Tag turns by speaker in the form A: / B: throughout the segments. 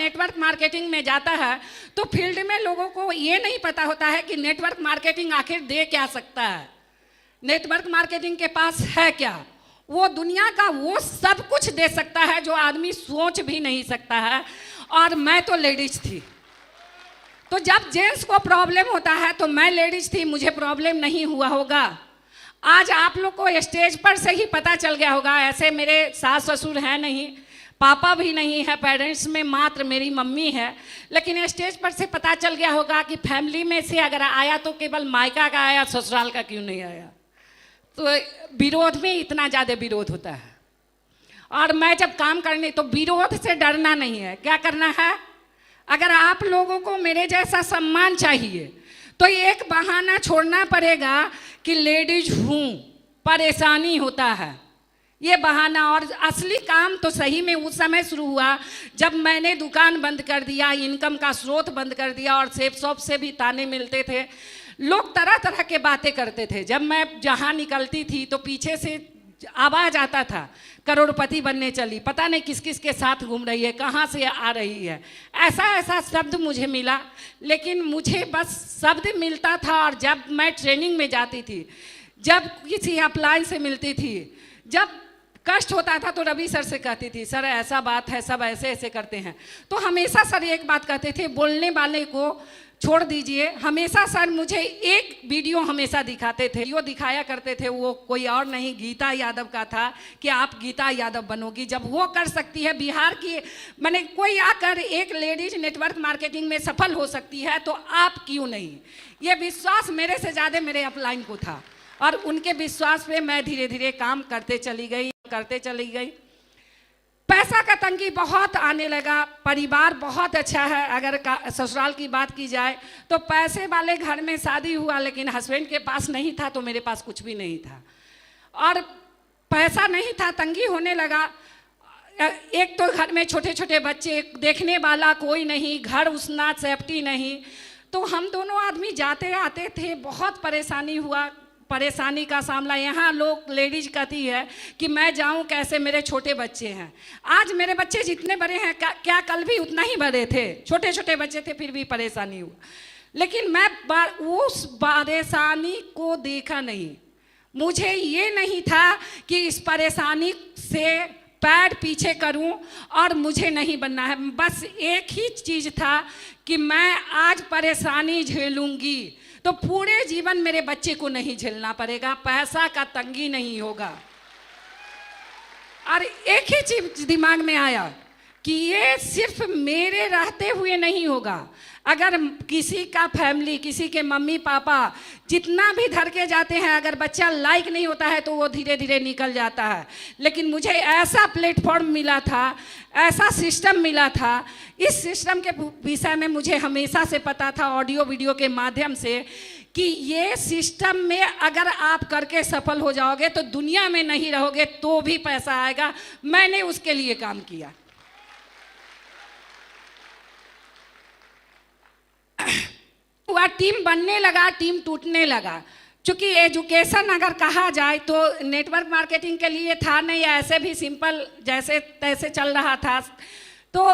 A: Network marketing में जाता है तो फील्ड में लोगों को ये नहीं पता होता है कि नेटवर्क मार्केटिंग आखिर दे क्या सकता है, नेटवर्क मार्केटिंग के पास है क्या। वो दुनिया का वो सब कुछ दे सकता है जो आदमी सोच भी नहीं सकता है। और मैं तो लेडीज थी, तो जब जेंट्स को प्रॉब्लम होता है तो मैं लेडीज थी, मुझे प्रॉब्लम नहीं हुआ होगा। आज आप लोग को स्टेज पर से ही पता चल गया होगा। ऐसे मेरे सास ससुर हैं नहीं, पापा भी नहीं है, पेरेंट्स में मात्र मेरी मम्मी है, लेकिन स्टेज पर से पता चल गया होगा कि फैमिली में से अगर आया तो केवल मायका का आया, ससुराल का क्यों नहीं आया। तो विरोध में इतना ज़्यादा विरोध होता है। और मैं जब काम करने तो विरोध से डरना नहीं है, क्या करना है। अगर आप लोगों को मेरे जैसा सम्मान चाहिए तो एक बहाना छोड़ना पड़ेगा कि लेडीज हूँ, परेशानी होता है, ये बहाना। और असली काम तो सही में उस समय शुरू हुआ जब मैंने दुकान बंद कर दिया, इनकम का स्रोत बंद कर दिया, और सेफ शॉप से भी ताने मिलते थे, लोग तरह तरह के बातें करते थे। जब मैं जहाँ निकलती थी तो पीछे से आवाज़ आता था, करोड़पति बनने चली, पता नहीं किस किस के साथ घूम रही है, कहाँ से आ रही है। ऐसा ऐसा शब्द मुझे मिला, लेकिन मुझे बस शब्द मिलता था। और जब मैं ट्रेनिंग में जाती थी, जब किसी अपलाइन से मिलती थी, जब कष्ट होता था तो रवि सर से कहती थी, सर ऐसा बात है, सब ऐसे ऐसे करते हैं। तो हमेशा सर एक बात कहते थे, बोलने वाले को छोड़ दीजिए। हमेशा सर मुझे एक वीडियो हमेशा दिखाते थे, वो दिखाया करते थे, वो कोई और नहीं गीता यादव का था कि आप गीता यादव बनोगी। जब वो कर सकती है बिहार की, मैंने कोई आकर एक लेडीज नेटवर्क मार्केटिंग में सफल हो सकती है तो आप क्यों नहीं। ये विश्वास मेरे से ज़्यादा मेरे अपलाइन को था, और उनके विश्वास पे मैं धीरे धीरे काम करते चली गई। पैसा का तंगी बहुत आने लगा, परिवार बहुत अच्छा है। अगर ससुराल की बात की जाए तो पैसे वाले घर में शादी हुआ, लेकिन हस्बैंड के पास नहीं था तो मेरे पास कुछ भी नहीं था, और पैसा नहीं था, तंगी होने लगा। एक तो घर में छोटे छोटे बच्चे, देखने वाला कोई नहीं, घर उसना सेफ्टी नहीं, तो हम दोनों आदमी जाते आते थे, बहुत परेशानी हुआ। परेशानी का सामना यहाँ लोग लेडीज कहती है कि मैं जाऊँ कैसे, मेरे छोटे बच्चे हैं। आज मेरे बच्चे जितने बड़े हैं, क्या कल भी उतना ही बड़े थे, छोटे छोटे बच्चे थे, फिर भी परेशानी हुआ। लेकिन मैं उस परेशानी को देखा नहीं। मुझे ये नहीं था कि इस परेशानी से पैर पीछे करूं और मुझे नहीं बनना है। बस एक ही चीज़ था कि मैं आज परेशानी झेलूंगी तो पूरे जीवन मेरे बच्चे को नहीं झेलना पड़ेगा, पैसा का तंगी नहीं होगा। और एक ही चीज दिमाग में आया कि ये सिर्फ मेरे रहते हुए नहीं होगा। अगर किसी का फैमिली, किसी के मम्मी पापा जितना भी धर के जाते हैं, अगर बच्चा लाइक नहीं होता है तो वो धीरे धीरे निकल जाता है। लेकिन मुझे ऐसा प्लेटफॉर्म मिला था, ऐसा सिस्टम मिला था, इस सिस्टम के विषय में मुझे हमेशा से पता था, ऑडियो वीडियो के माध्यम से, कि ये सिस्टम में अगर आप करके सफल हो जाओगे तो दुनिया में नहीं रहोगे तो भी पैसा आएगा। मैंने उसके लिए काम किया। हुआ, टीम बनने लगा, टीम टूटने लगा। चूँकि एजुकेशन अगर कहा जाए तो नेटवर्क मार्केटिंग के लिए था नहीं, ऐसे भी सिंपल जैसे तैसे चल रहा था। तो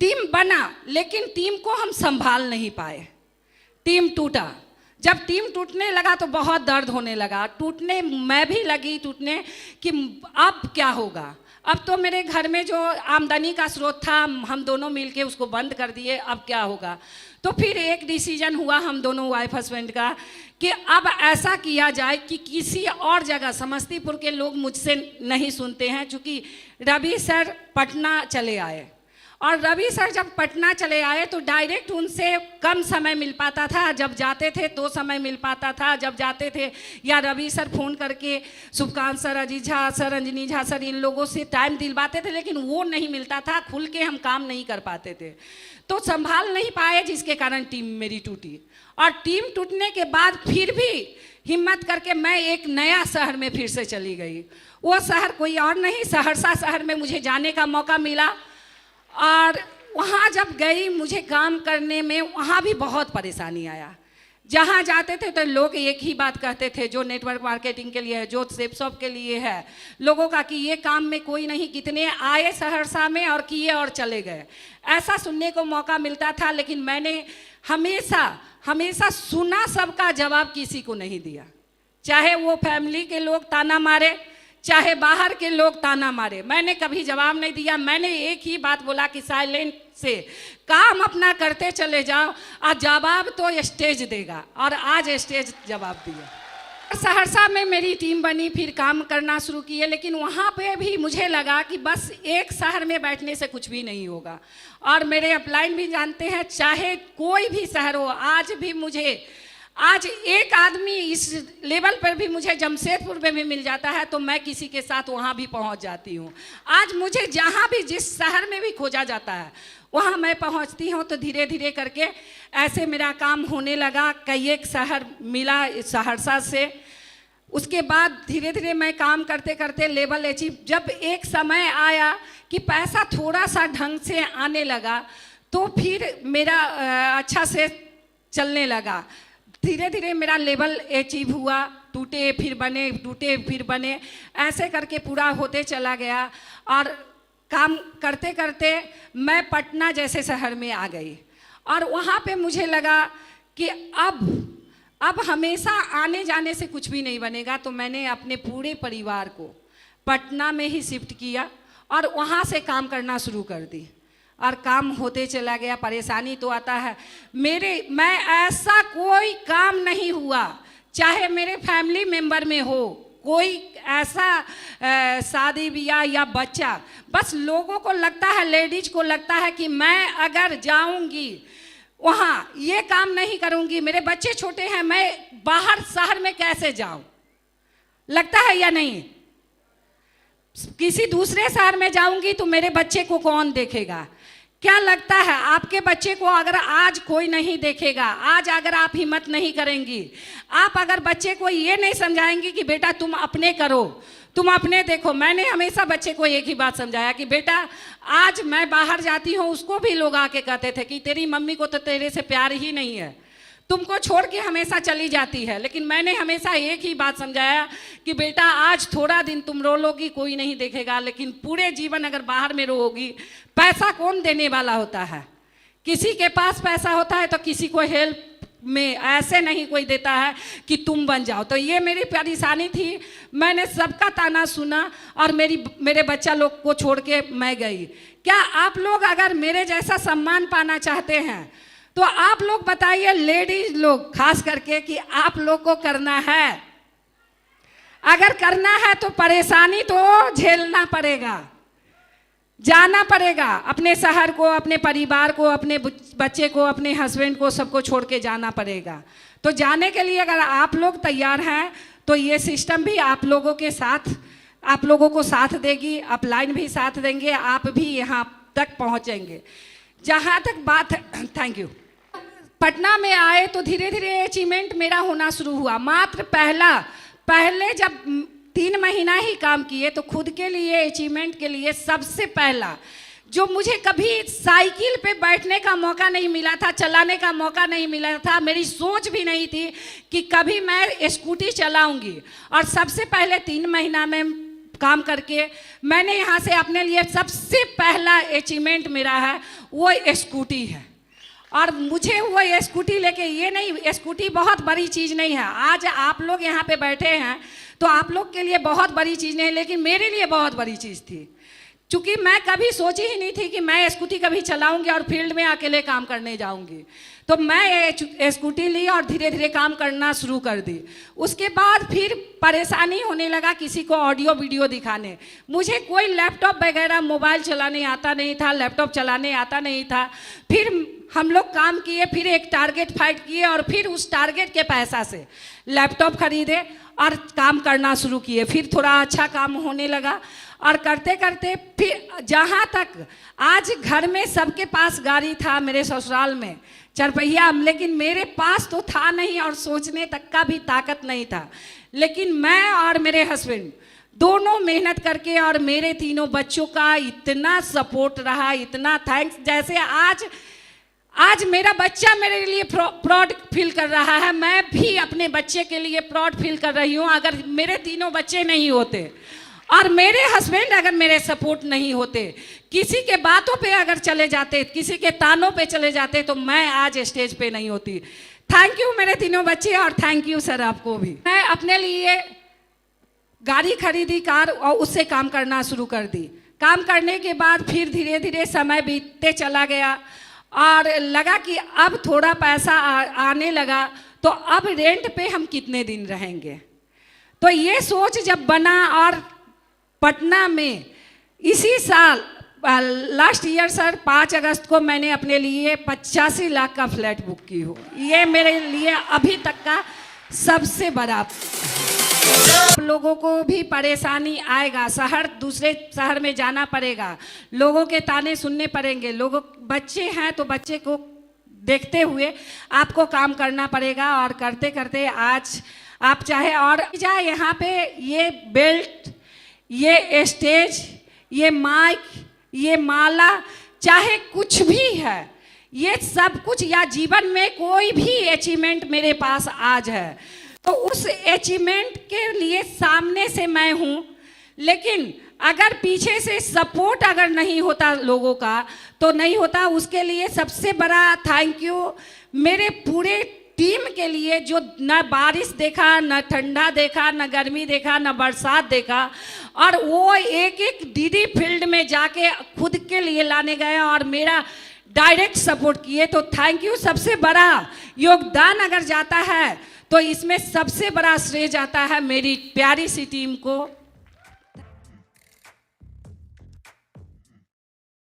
A: टीम बना, लेकिन टीम को हम संभाल नहीं पाए, टीम टूटा। जब टीम टूटने लगा तो बहुत दर्द होने लगा, टूटने मैं भी लगी टूटने कि अब क्या होगा। अब तो मेरे घर में जो आमदनी का स्रोत था, हम दोनों मिलके उसको बंद कर दिए, अब क्या होगा। तो फिर एक डिसीजन हुआ हम दोनों वाइफ हस्बैंड का कि अब ऐसा किया जाए कि किसी और जगह, समस्तीपुर के लोग मुझसे नहीं सुनते हैं, चूँकि रवि सर पटना चले आए, और रवि सर जब पटना चले आए तो डायरेक्ट उनसे कम समय मिल पाता था। जब जाते थे तो समय मिल पाता था, जब जाते थे या रवि सर फ़ोन करके Shubhkant sir, Ajit Jha sir, Anjani Jha sir, इन लोगों से टाइम दिलवाते थे, लेकिन वो नहीं मिलता था, खुल के हम काम नहीं कर पाते थे, तो संभाल नहीं पाए, जिसके कारण टीम मेरी टूटी। और टीम टूटने के बाद फिर भी हिम्मत करके मैं एक नया शहर में फिर से चली गई। वो शहर कोई और नहीं, सहरसा शहर में मुझे जाने का मौका मिला। और वहाँ जब गई, मुझे काम करने में वहाँ भी बहुत परेशानी आया, जहाँ जाते थे तो लोग एक ही बात कहते थे, जो नेटवर्क मार्केटिंग के लिए है, जो सेप शॉप के लिए है, लोगों का कि ये काम में कोई नहीं, कितने आए सहरसा में और किए और चले गए, ऐसा सुनने को मौका मिलता था। लेकिन मैंने हमेशा हमेशा सुना, सबका जवाब किसी को नहीं दिया। चाहे वो फैमिली के लोग ताना मारे, चाहे बाहर के लोग ताना मारे, मैंने कभी जवाब नहीं दिया। मैंने एक ही बात बोला कि साइलेंट से काम अपना करते चले जाओ, और जवाब तो स्टेज देगा, और आज स्टेज जवाब दिया। सहरसा में मेरी टीम बनी, फिर काम करना शुरू किए, लेकिन वहाँ पे भी मुझे लगा कि बस एक शहर में बैठने से कुछ भी नहीं होगा। और मेरे अपलाइन भी जानते हैं, चाहे कोई भी शहर हो, आज एक आदमी इस लेवल पर भी मुझे जमशेदपुर में भी मिल जाता है तो मैं किसी के साथ वहाँ भी पहुँच जाती हूँ। आज मुझे जहाँ भी, जिस शहर में भी खोजा जाता है वहाँ मैं पहुँचती हूँ। तो धीरे धीरे करके ऐसे मेरा काम होने लगा। कई एक शहर मिला सहरसा से, उसके बाद धीरे धीरे मैं काम करते करते लेवल अचीव। जब एक समय आया कि पैसा थोड़ा सा ढंग से आने लगा तो फिर मेरा अच्छा से चलने लगा। धीरे धीरे मेरा लेवल अचीव हुआ, टूटे फिर बने, टूटे फिर बने, ऐसे करके पूरा होते चला गया। और काम करते करते मैं पटना जैसे शहर में आ गई, और वहाँ पे मुझे लगा कि अब हमेशा आने जाने से कुछ भी नहीं बनेगा। तो मैंने अपने पूरे परिवार को पटना में ही शिफ्ट किया और वहाँ से काम करना शुरू कर दी, और काम होते चला गया। परेशानी तो आता है, मैं ऐसा कोई काम नहीं हुआ, चाहे मेरे फैमिली मेंबर में हो कोई ऐसा शादी ब्याह या बच्चा, बस लोगों को लगता है, लेडीज को लगता है कि मैं अगर जाऊंगी वहाँ ये काम नहीं करूंगी, मेरे बच्चे छोटे हैं, मैं बाहर शहर में कैसे जाऊं, लगता है या नहीं? किसी दूसरे शहर में जाऊंगी तो मेरे बच्चे को कौन देखेगा? क्या लगता है आपके बच्चे को अगर आज कोई नहीं देखेगा, आज अगर आप हिम्मत नहीं करेंगी, आप अगर बच्चे को ये नहीं समझाएंगी कि बेटा तुम अपने करो, तुम अपने देखो। मैंने हमेशा बच्चे को एक ही बात समझाया कि बेटा आज मैं बाहर जाती हूँ, उसको भी लोग आके कहते थे कि तेरी मम्मी को तो तेरे से प्यार ही नहीं है, तुमको छोड़ के हमेशा चली जाती है। लेकिन मैंने हमेशा एक ही बात समझाया कि बेटा आज थोड़ा दिन तुम रो लोगी, कोई नहीं देखेगा, लेकिन पूरे जीवन अगर बाहर में रोगी, पैसा कौन देने वाला होता है? किसी के पास पैसा होता है तो किसी को हेल्प में ऐसे नहीं कोई देता है कि तुम बन जाओ। तो ये मेरी परेशानी थी, मैंने सबका ताना सुना और मेरे बच्चा लोग को छोड़ के मैं गई। क्या आप लोग अगर मेरे जैसा सम्मान पाना चाहते हैं तो आप लोग बताइए, लेडीज लोग खास करके, कि आप लोग को करना है? अगर करना है तो परेशानी तो झेलना पड़ेगा, जाना पड़ेगा, अपने शहर को, अपने परिवार को, अपने बच्चे को, अपने हस्बैंड को, सबको छोड़ के जाना पड़ेगा। तो जाने के लिए अगर आप लोग तैयार हैं तो ये सिस्टम भी आप लोगों के साथ, आप लोगों को साथ देगी, अपलाइन भी साथ देंगे, आप भी यहाँ तक पहुँचेंगे। जहाँ तक बात है, थैंक यू। पटना में आए तो धीरे धीरे अचीवमेंट मेरा होना शुरू हुआ। मात्र पहले जब 3 महीना ही काम किए तो खुद के लिए, अचीवमेंट के लिए सबसे पहला, जो मुझे कभी साइकिल पे बैठने का मौका नहीं मिला था, चलाने का मौका नहीं मिला था, मेरी सोच भी नहीं थी कि कभी मैं स्कूटी चलाऊंगी। और सबसे पहले 3 महीना में काम करके मैंने यहाँ से अपने लिए सबसे पहला अचीवमेंट मेरा है वो स्कूटी है। और मुझे वो स्कूटी लेके, ये नहीं, स्कूटी बहुत बड़ी चीज़ नहीं है, आज आप लोग यहाँ पे बैठे हैं तो आप लोग के लिए बहुत बड़ी चीज़ नहीं, लेकिन मेरे लिए बहुत बड़ी चीज़ थी। चूँकि मैं कभी सोची ही नहीं थी कि मैं स्कूटी कभी चलाऊंगी और फील्ड में अकेले काम करने जाऊंगी। तो मैं स्कूटी ली और धीरे धीरे काम करना शुरू कर दी। उसके बाद फिर परेशानी होने लगा किसी को ऑडियो वीडियो दिखाने। मुझे कोई लैपटॉप वगैरह, मोबाइल चलाने आता नहीं था, लैपटॉप चलाने आता नहीं था। फिर हम लोग काम किए, फिर एक टारगेट फाइट किए और फिर उस टारगेट के पैसा से लैपटॉप खरीदे और काम करना शुरू किए। फिर थोड़ा अच्छा काम होने लगा और करते करते फिर जहाँ तक आज घर में सबके पास गाड़ी था, मेरे ससुराल में 4 पहिया, लेकिन मेरे पास तो था नहीं और सोचने तक का भी ताकत नहीं था। लेकिन मैं और मेरे हस्बैंड दोनों मेहनत करके, और मेरे 3 बच्चों का इतना सपोर्ट रहा, इतना थैंक्स। जैसे आज मेरा बच्चा मेरे लिए प्राउड फील कर रहा है, मैं भी अपने बच्चे के लिए प्राउड फील कर रही हूँ। अगर मेरे तीनों बच्चे नहीं होते और मेरे हस्बैंड अगर मेरे सपोर्ट नहीं होते, किसी के बातों पे अगर चले जाते, किसी के तानों पे चले जाते, तो मैं आज स्टेज पे नहीं होती। थैंक यू मेरे तीनों बच्चे, और थैंक यू सर आपको भी। मैं अपने लिए गाड़ी खरीदी, कार, और उससे काम करना शुरू कर दी। काम करने के बाद फिर धीरे धीरे समय बीतते चला गया और लगा कि अब थोड़ा पैसा आने लगा, तो अब रेंट पे हम कितने दिन रहेंगे। तो ये सोच जब बना, और पटना में इसी साल लास्ट ईयर सर 5 अगस्त को मैंने अपने लिए 85 लाख का फ्लैट बुक की हो। ये मेरे लिए अभी तक का सबसे बड़ा। लोगों को भी परेशानी आएगा, दूसरे शहर में जाना पड़ेगा, लोगों के ताने सुनने पड़ेंगे, लोगों बच्चे हैं तो बच्चे को देखते हुए आपको काम करना पड़ेगा। और करते करते आज आप चाहे और जाए, यहाँ पे ये बेल्ट, ये स्टेज, ये माइक, ये माला, चाहे कुछ भी है, ये सब कुछ, या जीवन में कोई भी अचीवमेंट मेरे पास आज है, तो उस अचीवमेंट के लिए सामने से मैं हूँ। लेकिन अगर पीछे से सपोर्ट अगर नहीं होता लोगों का, तो नहीं होता। उसके लिए सबसे बड़ा थैंक यू मेरे पूरे टीम के लिए, जो न बारिश देखा, न ठंडा देखा, न गर्मी देखा, न बरसात देखा, और वो एक एक दीदी फील्ड में जाके खुद के लिए लाने गए और मेरा डायरेक्ट सपोर्ट किए। तो थैंक यू। सबसे बड़ा योगदान अगर जाता है तो इसमें सबसे बड़ा श्रेय जाता है मेरी प्यारी सी टीम को।